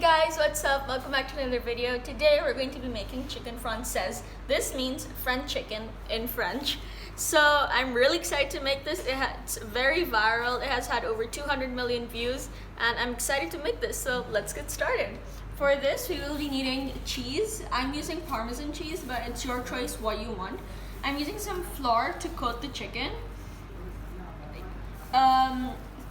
guys, what's up? Welcome back to another video. Today we're going to be making chicken francaise. This means French chicken in French. So I'm really excited to make this. It's very viral. It has had over 200 million views and I'm excited to make this. So let's get started. For this we will be needing cheese. I'm using Parmesan cheese, but it's your choice what you want. I'm using some flour to coat the chicken.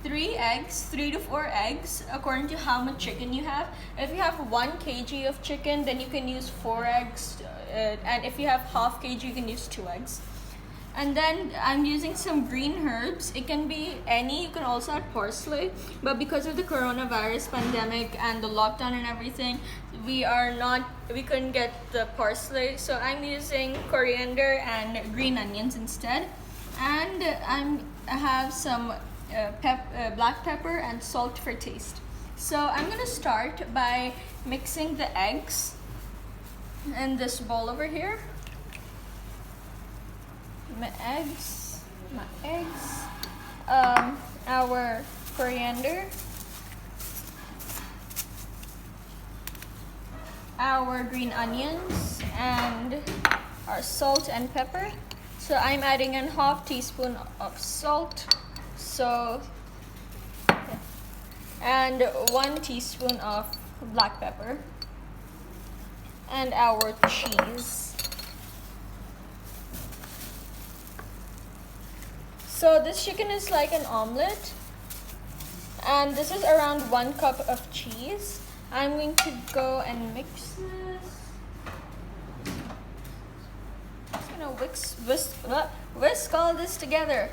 3 to 4 eggs according to how much chicken you have. If you have 1 kg of chicken, then you can use 4 eggs, and if you have half kg, you can use 2 eggs. And then I'm using some green herbs. It can be any. You can also add parsley, but because of the coronavirus pandemic and the lockdown and everything, we couldn't get the parsley, so I'm using coriander and green onions instead. And I have some black pepper and salt for taste. So I'm gonna start by mixing the eggs in this bowl over here. My eggs, our coriander, our green onions, and our salt and pepper. So I'm adding a half teaspoon of salt. And 1 teaspoon of black pepper, and our cheese. So this chicken is like an omelet, and this is around 1 cup of cheese. I'm going to go and mix this. Just gonna whisk all this together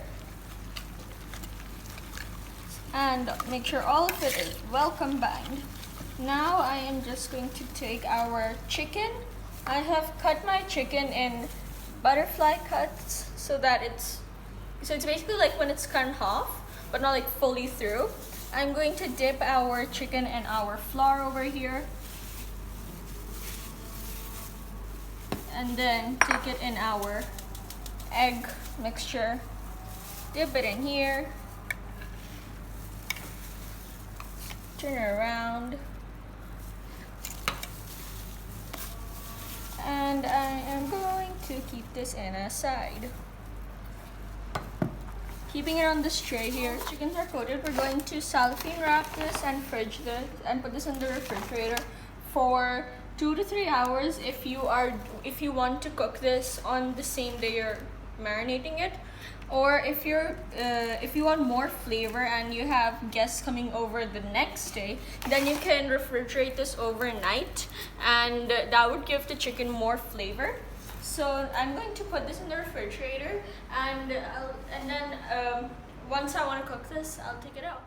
and make sure all of it is well combined. Now I am just going to take our chicken. I have cut my chicken in butterfly cuts so it's basically like when it's cut in half, but not like fully through. I'm going to dip our chicken in our flour over here, and then take it in our egg mixture, dip it in here, turn it around, and I am going to keep this in a side. Keeping it on this tray here. Chickens are coated. We're going to cellophane wrap this and fridge this and put this in the refrigerator for 2 to 3 hours if you want to cook this on the same day you're marinating it. Or if you want more flavor and you have guests coming over the next day, then you can refrigerate this overnight, and that would give the chicken more flavor. So I'm going to put this in the refrigerator, and then once I want to cook this, I'll take it out.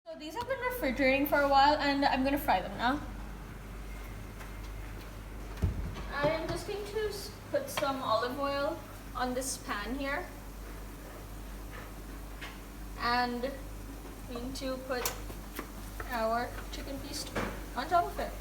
So these have been refrigerating for a while, and I'm going to fry them now. I am just going to put some olive oil on this pan here, and I'm going to put our chicken piece on top of it.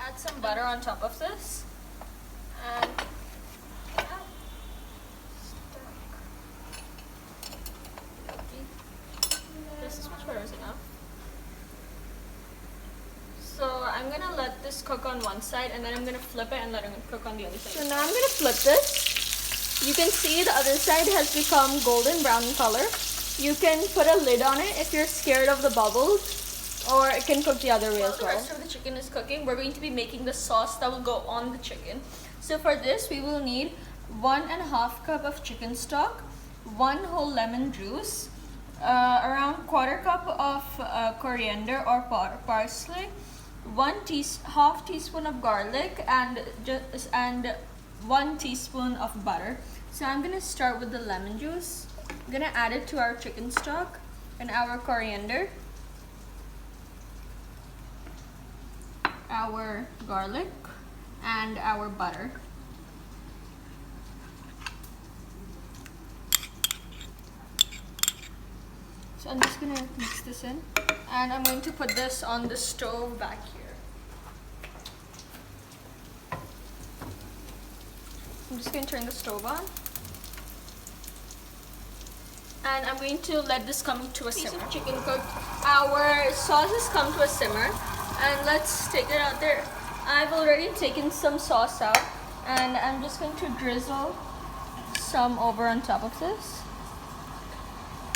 Add some butter on top of this, and so I'm gonna let this cook on one side, and then I'm gonna flip it and let it cook on the other side. So now I'm gonna flip this. You can see the other side has become golden brown in color. You can put a lid on it if you're scared of the bubbles, or it can cook the other way as well. While the rest of the chicken is cooking, we're going to be making the sauce that will go on the chicken. So for this, we will need 1.5 cup of chicken stock, 1 whole lemon juice, around 1/4 cup of coriander or parsley, half teaspoon of garlic, and 1 teaspoon of butter. So I'm gonna start with the lemon juice. I'm gonna add it to our chicken stock and our coriander, our garlic, and our butter. So I'm just gonna mix this in, and I'm going to put this on the stove back here. I'm just going to turn the stove on. And I'm going to let this come to a simmer. Piece of chicken cooked. Our sauce has come to a simmer. And let's take it out there. I've already taken some sauce out. And I'm just going to drizzle some over on top of this.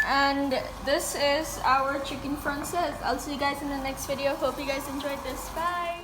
And this is our chicken francaise. I'll see you guys in the next video. Hope you guys enjoyed this. Bye!